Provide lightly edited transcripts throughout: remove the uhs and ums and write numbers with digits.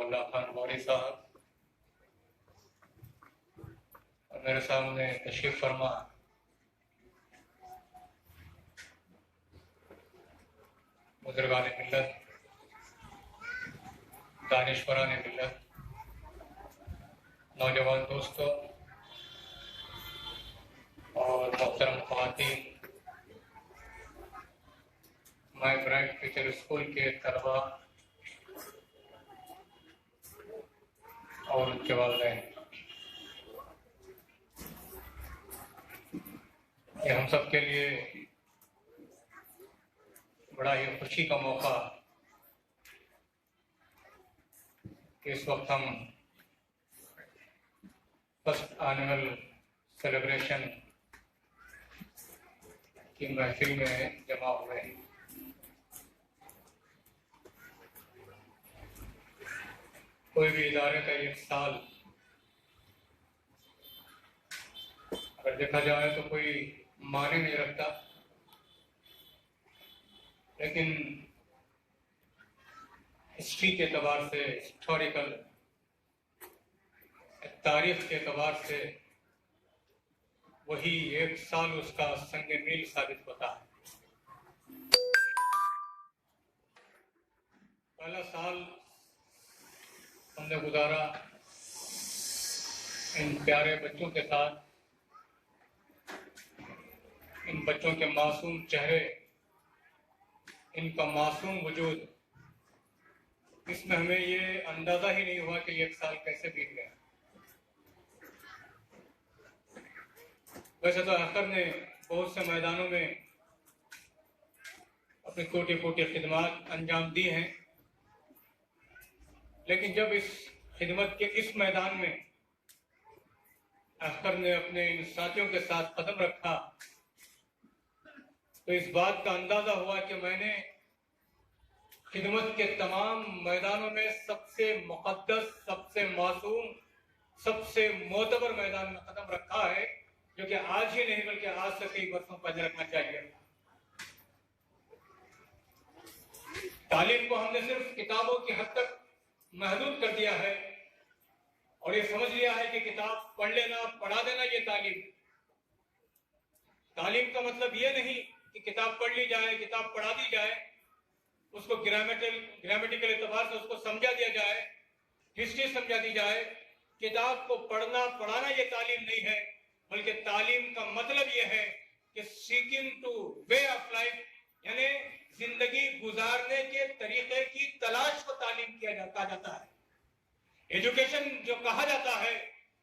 ضیاءاللہ خان غوری صاحب اور میرے سامنے تشریف فرما بزرگان ملت، دانشوران ملت، نوجوان دوستوں اور محترم خواتین، مائی برائٹ فیوچر اسکول کے طلباء اور ان کے والدین، یہ ہم سب کے لیے بڑا ہی خوشی کا موقع کہ اس وقت ہم فرسٹ اینول سیلیبریشن کی محفل میں جمع ہوئے ہیں۔ کوئی بھی ادارے کا ایک سال اگر دیکھا جائے تو کوئی معنی نہیں رکھتا، لیکن ہسٹری کے اعتبار سے، ہسٹوریکل تاریخ کے اعتبار سے وہی ایک سال اس کا سنگ میل ثابت ہوتا ہے۔ پہلا سال ہم نے گزارا ان پیارے بچوں کے ساتھ، ان بچوں کے معصوم چہرے، ان کا معصوم وجود، اس میں ہمیں یہ اندازہ ہی نہیں ہوا کہ یہ ایک سال کیسے بیت گیا۔ ویسے تو آخر نے بہت سے میدانوں میں اپنی کوٹی کوٹی خدمات انجام دی ہیں، لیکن جب اس خدمت کے اس میدان میں آخر نے اپنے ان ساتھیوں کے ساتھ قدم رکھا تو اس بات کا اندازہ ہوا کہ میں نے خدمت کے تمام میدانوں میں سب سے مقدس، سب سے معصوم، سب سے معتبر میدان میں قدم رکھا ہے، جو کہ آج ہی نہیں بلکہ آج سے کئی برسوں پہلے رکھنا چاہیے۔ تعلیم کو ہم نے صرف کتابوں کی حد تک محدود کر دیا ہے اور یہ سمجھ لیا ہے کہ کتاب پڑھ لینا، پڑھا دینا یہ تعلیم۔ تعلیم کا مطلب یہ نہیں کہ کتاب پڑھ لی جائے، کتاب پڑھا دی جائے، اس کو گرامیٹیکل اعتبار سے اس کو سمجھا دیا جائے، ہسٹری سمجھا دی جائے۔ کتاب کو پڑھنا پڑھانا یہ تعلیم نہیں ہے، بلکہ تعلیم کا مطلب یہ ہے کہ seeking to way of life, یعنی زندگی گزارنے کے طریقے کی تلاش کو تعلیم کہا جاتا ہے۔ ایجوکیشن جو کہا جاتا ہے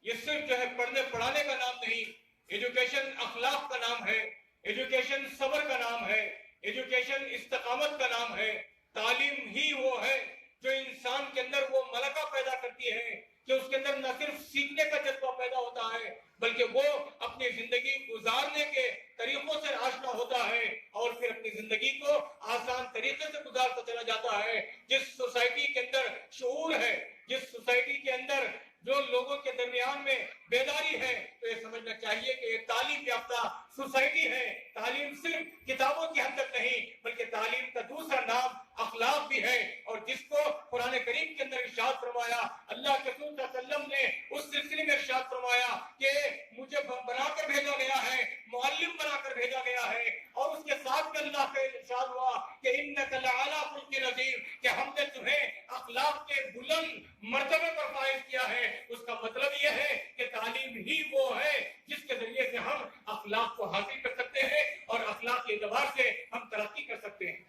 یہ صرف جو ہے پڑھنے پڑھانے کا نام نہیں، ایجوکیشن اخلاق کا نام ہے، ایجوکیشن صبر کا نام ہے، ایجوکیشن استقامت کا نام ہے۔ تعلیم ہی وہ ہے جو انسان کے اندر وہ ملکہ پیدا کرتی ہے کہ اس کے اندر نہ صرف سیکھنے کا جذبہ پیدا ہوتا ہے بلکہ وہ اپنی زندگی گزارنے کے طریقوں سے آشنا ہوتا ہے اور پھر اپنی زندگی کو آسان طریقے سے گزارتا چلا جاتا ہے۔ جس سوسائٹی کے اندر شعور ہے، جس سوسائٹی کے اندر جو لوگوں کے درمیان میں بیداری ہے، تو یہ سمجھنا چاہیے کہ یہ تعلیم یافتہ سوسائٹی ہے۔ تعلیم صرف کتابوں کی حد تک نہیں بلکہ تعلیم کا دوسرا نام اخلاق بھی ہے، اور جس کو قرآن کریم کے اندر ارشاد فرمایا، اللہ کے رسول صلی اللہ علیہ وسلم نے اس سلسلے میں ارشاد فرمایا کہ مجھے بنا کر بھیجا گیا ہے، معلم بنا کر بھیجا گیا ہے، اور اس کے ساتھ میں اللہ کا ارشاد ہوا کہ انک لعلی خلق عظیم، کہ ہم نے تمہیں اخلاق کے بلند مرتبے پر فائز کیا ہے۔ اس کا مطلب یہ ہے کہ تعلیم ہی وہ ہے جس کے ذریعے سے ہم اخلاق کو حاصل کر سکتے ہیں اور اخلاق کے اعتبار سے ہم ترقی کر سکتے ہیں۔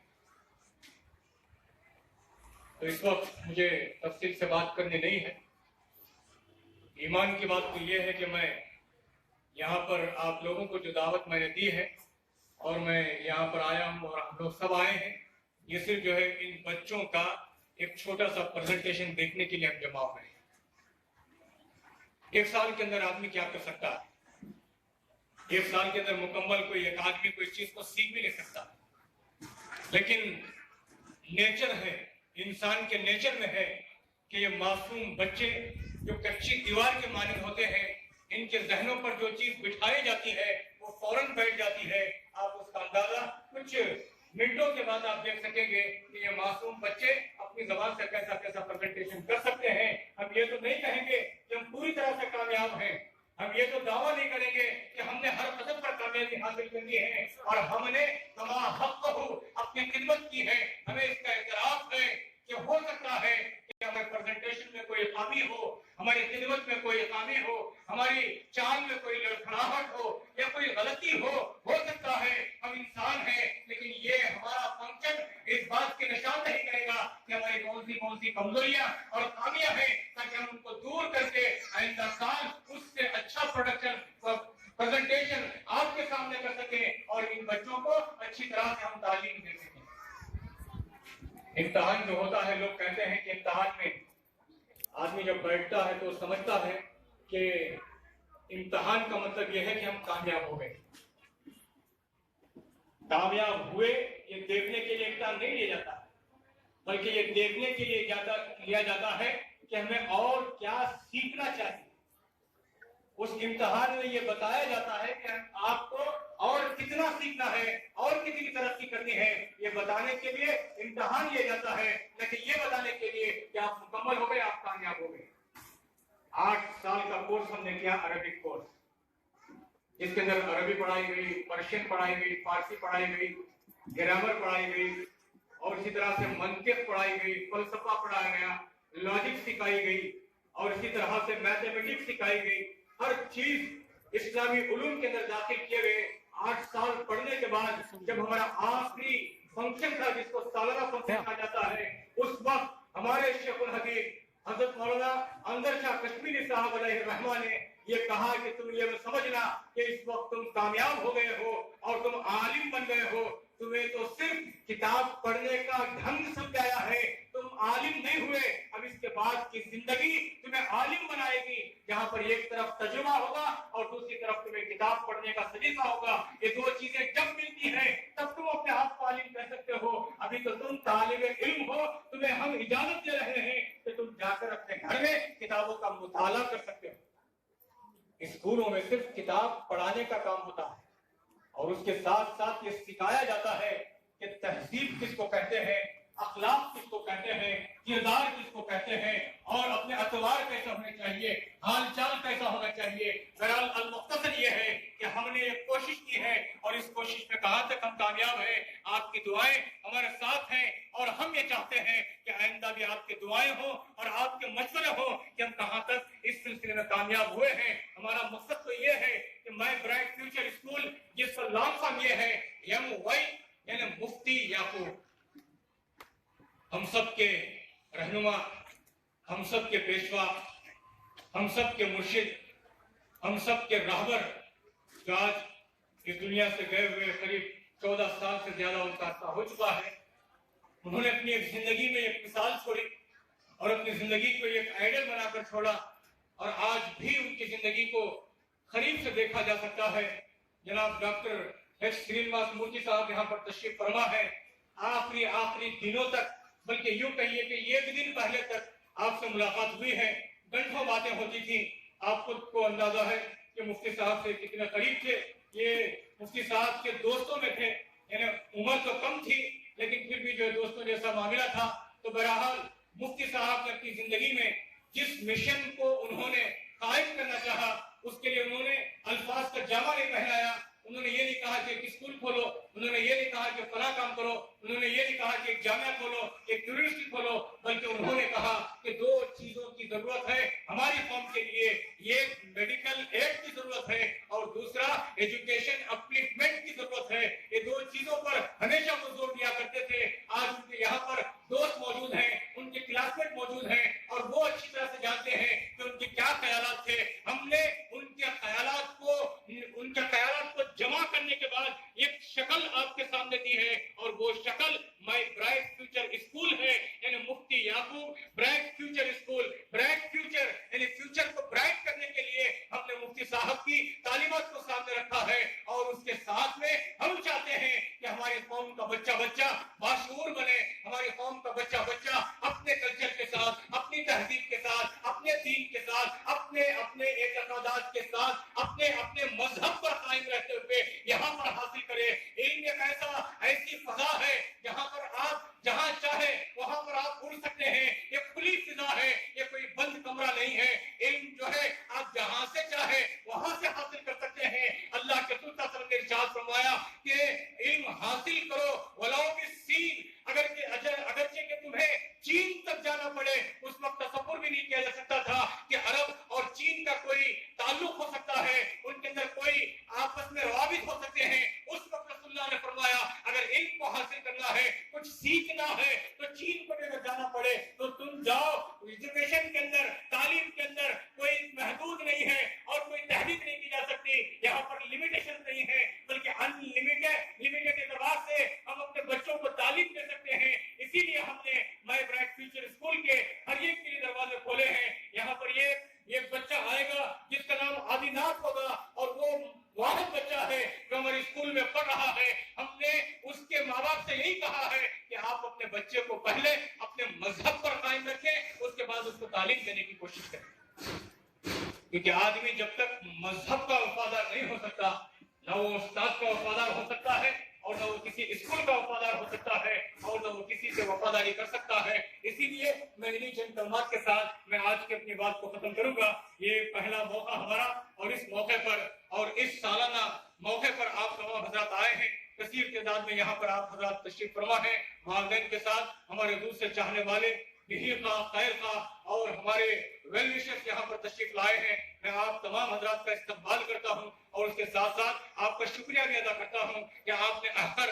تو اس وقت مجھے تفصیل سے بات کرنی نہیں ہے، ایمان کی بات تو یہ ہے کہ میں یہاں پر آپ لوگوں کو جو دعوت میں نے دی ہے اور میں یہاں پر آیا ہوں اور ہم لوگ سب آئے ہیں، یہ صرف جو ہے ان بچوں کا ایک چھوٹا سا پریزنٹیشن دیکھنے کے لیے ہم جمع ہوئے ہیں۔ ایک سال کے اندر آدمی کیا کر سکتا ہے؟ ایک سال کے اندر مکمل کوئی ایک آدمی کوئی چیز کو سیکھ بھی نہیں سکتا، لیکن نیچر ہے، انسان کے نیچر میں ہے کہ یہ معصوم بچے جو کچی دیوار کے مانند ہوتے ہیں، ان کے ذہنوں پر جو چیز بٹھائی جاتی ہے وہ فوراً بیٹھ جاتی ہے۔ آپ اس کا اندازہ کچھ منٹوں کے بعد آپ دیکھ سکیں گے کہ یہ معصوم بچے اپنے अपनी जबान से कैसा कैसा प्रेजेंटेशन कर सकते हैं। हम ये तो नहीं कहेंगे कि हम पूरी तरह से कामयाब हैं, हम ये तो दावा नहीं करेंगे कि हमने हर कदम पर कामयाबी हासिल करनी है और हमने कमा हक अपनी खिदमत की है। हमें इसका एतराफ है कि हो सकता है कि हमारे प्रेजेंटेशन में कोई खामी हो, हमारी खिदमत में कोई खामी हो, हमारी चाल में कोई लड़खड़ाहट हो या कोई गलती हो सकता है। हम इंसान हैं, लेकिन ये हमारा फंक्शन इस बात की निशान नहीं करेगा कि हमारी कौन सी कमजोरियां और खामियां हैं, ताकि हम उनको दूर करके आइंदा साल उससे अच्छा प्रोडक्शन प्रेजेंटेशन आपके सामने कर सके और इन बच्चों को अच्छी तरह से हम तालीम दे सकें। इम्तिहान जो होता है, लोग कहते हैं कि इम्तिहान में आदमी जब बैठता है तो समझता है कि इम्तिहान का मतलब यह है कि हम कामयाब हो गए। कामयाब हुए ये देखने के लिए इम्तिहान नहीं लिया जाता, बल्कि ये देखने के लिए लिया जाता है कि हमें और क्या सीखना चाहिए। उस इम्तिहान में ये बताया जाता है कि आपको और कितना सीखना है और कितनी तरक्की करनी है, ये बताने के लिए इम्तिहान लिया जाता है, लेकिन ये बताने के लिए कि आप मुकम्मल हो गए, आप कामयाब हो गए। 8 साल का कोर्स हमने किया, अरबिक कोर्स, जिसके अंदर अरबी पढ़ाई गई, पर्शियन पढ़ाई गई, फारसी पढ़ाई गई, ग्रामर पढ़ाई गई और इसी तरह से मंतिक पढ़ाई गई, फलसफा पढ़ाया गया, लॉजिक सिखाई गई और इसी तरह से मैथमेटिक्स सिखाई गई। हर चीज इस्लामी उलूम के अंदर दाखिल किए गए। 8 साल पढ़ने के बाद जब हमारा आखिरी फंक्शन था, जिसको सालाना फंक्शन कहा जाता है, उस वक्त हमारे शेखुल हदीस हजरत मौलाना अंदर शाह कश्मीरी साहब अलैहिर्रहमा ने ये कहा कि तुम ये समझना कि इस वक्त तुम कामयाब हो गए हो और तुम आलिम बन गए हो। तुम्हें तो सिर्फ किताब पढ़ने का ढंग समझाया है, तुम आलिम नहीं हुए। अब इसके बाद की जिंदगी तुम्हें आलिम बनाएगी, जहाँ पर एक तरफ तजुर्बा होगा और दूसरी तरफ तुम्हें किताब पढ़ने का सलीका होगा। ये दो चीजें जब मिलती हैं तब तुम अपने आप को आलिम कह सकते हो। अभी तो तुम तालिबे इल्म हो, तुम्हें हम इजाजत दे रहे हैं कि तुम जाकर अपने घर में किताबों का मुताला कर सकते हो। स्कूलों में सिर्फ किताब पढ़ाने का काम होता है और उसके साथ साथ ये सिखाया जाता है कि तहजीब किसको कहते हैं, अखलाक किसको कहते हैं, किरदार किसको कहते हैं और अपने अतवार कैसे होने चाहिए, हाल चाल कैसा होना चाहिए। बहरहाल अल-मुख्तसर ये है कि हमने ये कोशिश की है और इस कोशिश में कहाँ तक हम कामयाब हैं, आपकी दुआएं हमारे साथ हैं और हम ये चाहते हैं कि आइंदा भी आपकी दुआएं हो और आपके मशवरे हो कि हम कहाँ तक इस सिलसिले में कामयाब हुए हैं। हमारा मकसद तो ये है कि माय ब्राइट फ्यूचर स्कूल, जिसका लॉन्ग फॉर्म ये है MY यानी मुफ्ती याकूब, हम सब के रहनुमा, हम सब के पेशवा, हम सब के मुर्शिद, हम सब के राहबर, जो आज इस दुनिया से गए हुए करीब 14 साल से ज्यादा उनका अरसा हो चुका है। उन्होंने अपनी एक जिंदगी में एक मिसाल छोड़ी और अपनी जिंदगी को एक आइडल बनाकर छोड़ा और आज भी उनकी जिंदगी को करीब से देखा जा सकता है। जनाब डॉक्टर H श्रीनिवास मूर्ति साहब यहाँ पर तशरीफ फरमा है। आखिरी दिनों तक, बल्कि यूं कहिए कि एक दिन पहले तक आपसे मुलाकात हुई है, घंटों बातें होती थी। आप खुद को अंदाजा है कि मुफ्ती साहब से कितने करीब थे। ये मुफ्ती साहब के दोस्तों में थे, यानी उम्र तो कम थी लेकिन फिर भी जो दोस्तों जैसा मामला था। तो बहरहाल मुफ्ती साहब ने अपनी जिंदगी में जिस मिशन को उन्होंने कायम करना चाहा, उसके लिए उन्होंने अल्फाज का जामा नहीं पहनाया। उन्होंने ये नहीं कहा कि एक स्कूल खोलो, उन्होंने ये नहीं कहा कि फला काम करो, उन्होंने ये नहीं कहा कि एक जामिया खोलो, एक यूनिवर्सिटी खोलो, बल्कि उन्होंने कहा कि 2 चीजों की जरूरत है हमारी कौम के लिए। एक मेडिकल एड की जरूरत है और दूसरा एजुकेशन अपलिफ्टमेंट की जरूरत है। ये 2 चीजों पर हमेशा वो जोर दिया करते थे। आज उनके यहाँ पर दोस्त मौजूद हैं, उनके क्लासमेट मौजूद हैं और वो अच्छी तरह से जानते हैं कि उनके क्या ख्यालात थे। हमने उनके ख्यालात को जमा करने के बाद एक शक्ल आपके सामने दी है और वो शक्ल माय ब्राइट फ्यूचर स्कूल है, यानी Mufti Yakub bright future school. Bright future यानी फ्यूचर को ब्राइट करने के लिए हमने मुफ्ती साहब की तालीमात को सामने रखा है और उसके साथ में हम चाहते हैं कि हमारी कौम का बच्चा बाशऊर बने, हमारी कौम का बच्चा अपने कल्चर के साथ, अपनी तहजीब के साथ, अपने दीन के साथ, अपने एतकादात के साथ, अपने मजहब पर कायम रहते हुए यहाँ पर हासिल करे। इल्म एक ऐसी फजा है जहाँ पर आप जहाँ चाहे वहाँ पर आप उड़ सकते हासिल करना है, कुछ सीखना है, तो चीन को अगर जाना पड़े तो तुम जाओ। एजुकेशन के अंदर, तालीम के अंदर कोई महदूद नहीं है और कोई तहदीद नहीं की जा सकती। यहाँ पर लिमिटेशन नहीं है, बल्कि लिमिटेड एतबार से हम अपने बच्चों को तालीम दे सकते हैं। इसीलिए हमने माय ब्राइट फ्यूचर स्कूल के हर एक के लिए दरवाजे खोले हैं। यहाँ पर ये बच्चा आएगा जिसका नाम आदिनाथ होगा, और वो वाहिद बच्चा है जो हमारे स्कूल में पढ़ रहा है। हमने उसके माँ बाप से यही कहा है कि आप अपने बच्चे को पहले अपने मजहब पर कायम रखें, उसके बाद उसको तालीम देने की कोशिश करें। क्योंकि आदमी जब तक मजहब का वफादार नहीं हो सकता, न वो उस्ताद का वफादार हो सकता है, और न वो किसी स्कूल का वफादार हो सकता है, और न वो किसी से वफादारी कर सकता है। इसीलिए मैं इन्हीं चंद कलमात के साथ मैं आज की अपनी बात को खत्म करूंगा। ये पहला मौका हमारा, और इस मौके पर और इस सालाना मौके पर आप तमाम हजरात आए हैं। कसीर तादाद में यहाँ पर आप हजरात तशरीफ फरमा है, वालिदैन के साथ हमारे दूर से चाहने वाले खैर का और हमारे वेल विशर्स यहाँ पर तशरीफ लाए हैं। मैं आप तमाम हजरात का इस्तकबाल करता हूँ, और उसके साथ साथ आपका शुक्रिया भी अदा करता हूँ कि आपने अहर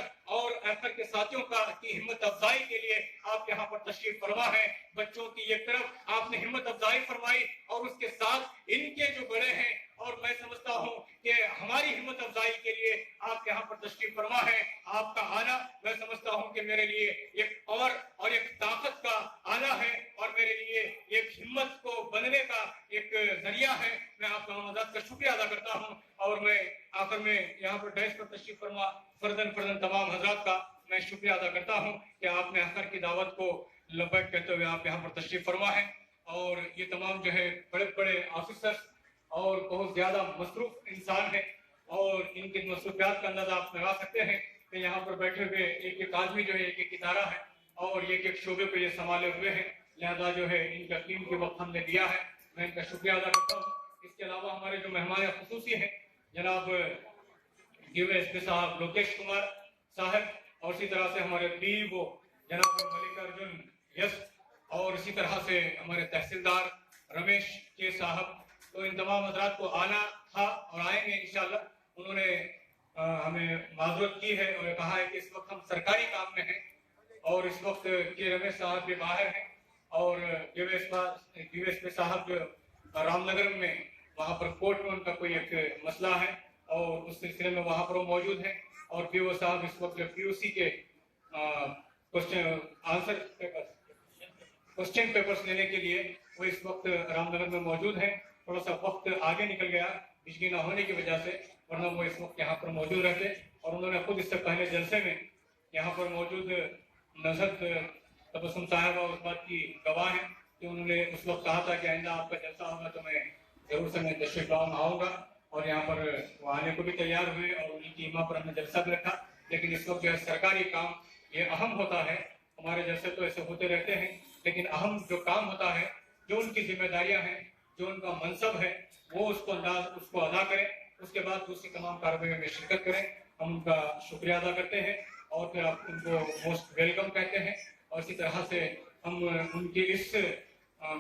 के साथियों की हिम्मत अफजाई के लिए आप यहाँ पर तशरीफ फरमा है। बच्चों की एक तरफ आपने हिम्मत अफजाई फरमाई, और उसके साथ इनके जो बड़े हैं, और मैं समझता हूँ कि हमारी हिम्मत अफजाई के लिए आप यहाँ पर तशरीफ फरमा है। आपका आना मैं समझता हूँ कि मेरे लिए एक पावर और एक ताकत का आना है, और मेरे लिए एक हिम्मत को बनने का एक जरिया है। मैं आप तमाम हज़रात का शुक्रिया अदा करता हूँ, और मैं आखिर में यहाँ पर डैश पर तशरीफ फरमा फर्दन तमाम हज़रात का मैं शुक्रिया अदा करता हूँ कि आपने आखिर की दावत को लब्बैक कहते हुए आप यहाँ पर तशरीफ फरमा है। और ये तमाम जो है बड़े बड़े ऑफिसर्स और बहुत ज्यादा मसरूफ इंसान है, और इनकी मसरूफियात का अंदाजा आप लगा सकते हैं कि यहाँ पर बैठे हुए एक आदमी जो है एक इदारा है, और एक शोबे को ये संभाले हुए हैं। लिहाजा जो है इनका कीमती वक्त हमने दिया है, मैं इनका शुक्रिया अदा करता हूँ। इसके अलावा हमारे जो मेहमान खुसूसी हैं जनाब DYSP साहब लोकेश कुमार साहब, और इसी तरह से हमारे PO जनाब मल्लिकार्जुन यस, और इसी तरह से हमारे तहसीलदार रमेश के साहब। तो इन तमाम हजरात को आना था और आएंगे इंशाल्लाह। उन्होंने हमें माजरत की है और कहा है कि इस वक्त हम सरकारी काम में हैं, और इस वक्त के रमेश साहब भी बाहर हैं, और DYSP साहब जो रामनगर में वहाँ पर कोर्ट में उनका कोई एक मसला है, और उस सिलसिले में वहाँ पर वो मौजूद हैं। और PO साहब इस वक्त POC के क्वेश्चन पेपर्स लेने के लिए वो इस वक्त रामनगर में मौजूद हैं। थोड़ा सा वक्त आगे निकल गया बिजली न होने की वजह से, वरना वो इस वक्त यहाँ पर मौजूद रहते। और उन्होंने खुद इससे पहले जलसे में यहाँ पर मौजूद नजरत तबस्सुम साहब और उस बात की गवाह हैं कि उन्होंने उस वक्त कहा था कि आइंदा आपका जलसा होगा तो मैं जरूर से मैं तशरीफ आऊँगा, और यहाँ पर वो आने को भी तैयार हुए, और उन्हीं की इमाम पर हमने जलसा भी रखा। लेकिन इस वक्त जो है सरकारी काम ये अहम होता है, हमारे जैसे तो ऐसे होते रहते हैं, लेकिन अहम जो काम होता है, जो उनकी जिम्मेदारियां हैं, जो उनका मनसब है, वो उसको अदा करें, उसके बाद दूसरी तमाम कार्रवाई में शिरकत करें। हम उनका शुक्रिया अदा करते हैं, और फिर आप उनको मोस्ट वेलकम कहते हैं, और इसी तरह से हम उनकी इस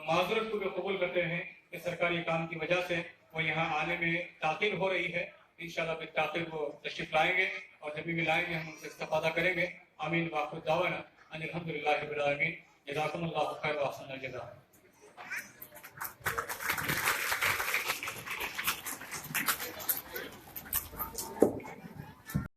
माजरत को भी कबूल करते हैं कि सरकारी काम की वजह से वो यहाँ आने में ताख़ीर हो रही है। इंशाल्लाह फिर ताख़ीर वो तशरीफ लाएंगे, और जब भी लाएंगे हम उनसे इस्तेफादा करेंगे। आमीन। वाखिर दावाना अनिल हम्दुलिल्लाहि रब्बिल आलमीन। जज़ाकुमुल्लाहु खैर व अहसन अल जज़ा।